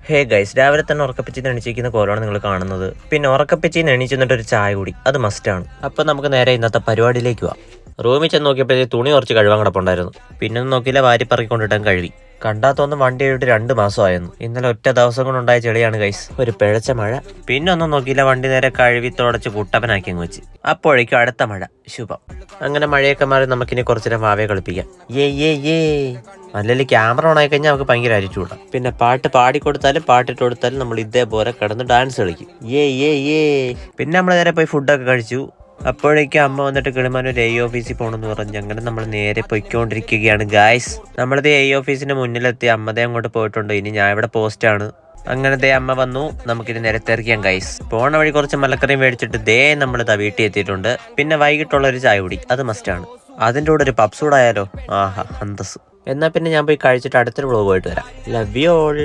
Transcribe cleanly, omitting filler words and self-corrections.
Hey guys, രാവിലെ തന്നെ ഉറക്കപ്പിച്ചിന്ന് എണീച്ചിരിക്കുന്ന കോലമാണ് നിങ്ങൾ കാണുന്നത്. പിന്നെ ഉറക്കപ്പിച്ചിന്ന് എണീച്ചിട്ട് ഒരു ചായ കൂടി അത് മസ്റ്റാണ്. അപ്പം നമുക്ക് നേരെ ഇന്നത്തെ പരിപാടിയിലേക്ക് പോവാം. റൂമിൽ ചെന്ന് നോക്കിയപ്പോഴേ തുണി കുറച്ച് കഴുകാൻ കിടപ്പുണ്ടായിരുന്നു. പിന്നെ ഒന്നും നോക്കിയില്ല, വാരി പറക്കൊണ്ടിട്ടാൻ കഴുകി. കണ്ടാത്തൊന്നും വണ്ടി ആയിട്ട് 2 മാസമായിരുന്നു. ഇന്നലെ ഒറ്റ ദിവസം കൊണ്ടുണ്ടായ ചെളിയാണ് ഗൈസ്, ഒരു പിഴച്ച മഴ. പിന്നെ ഒന്നും നോക്കിയില്ല, വണ്ടി നേരെ കഴുകി തുടച്ച് കുട്ടപ്പനാക്കി അങ്ങ് വെച്ച്. അപ്പോഴേക്കും അടുത്ത മഴ, ശുഭം. അങ്ങനെ മഴയൊക്കെ മാറി നമുക്കിനി കുറച്ചു നേരം വാവയെ കളിപ്പിക്കാം. അല്ലെങ്കിൽ ക്യാമറ ഓൺ ആയി കഴിഞ്ഞാൽ നമുക്ക് ഭയങ്കര അരിച്ചുകൂടാം. പിന്നെ പാട്ട് പാടിക്കൊടുത്താലും പാട്ടിട്ട് കൊടുത്താലും നമ്മൾ ഇതേപോലെ കിടന്ന് ഡാൻസ് കളിക്കും. പിന്നെ നമ്മൾ നേരെ പോയി ഫുഡൊക്കെ കഴിച്ചു. അപ്പോഴേക്കും അമ്മ വന്നിട്ട് കിളിമാനൂർ എ ഓഫീസിൽ പോകണമെന്ന് പറഞ്ഞ് അങ്ങനെ നമ്മൾ നേരെ പൊയ്ക്കൊണ്ടിരിക്കുകയാണ് ഗായ്സ്. നമ്മളത് എ ഓഫീസിന് മുന്നിലെത്തി. അമ്മതേ അങ്ങോട്ട് പോയിട്ടുണ്ട്. ഇനി ഞാൻ ഇവിടെ പോസ്റ്റാണ്. അങ്ങനത്തെ അമ്മ വന്നു. നമുക്കിനി നിരത്തിറക്കിയാം ഗൈസ്. പോണ വഴി കുറച്ച് മലക്കറിയും മേടിച്ചിട്ട് നമ്മളിതാ വീട്ടിൽ എത്തിയിട്ടുണ്ട്. പിന്നെ വൈകിട്ടുള്ളൊരു ചായ കുടി അത് മസ്റ്റാണ്. അതിൻ്റെ കൂടെ ഒരു പപ്സൂടായാലോ, ആഹാ അന്തസ്. എന്നാൽ പിന്നെ ഞാൻ പോയി കഴിച്ചിട്ട് അടുത്തൊരു വ്ളോഗ് ആയിട്ട് വരാം. Love you all.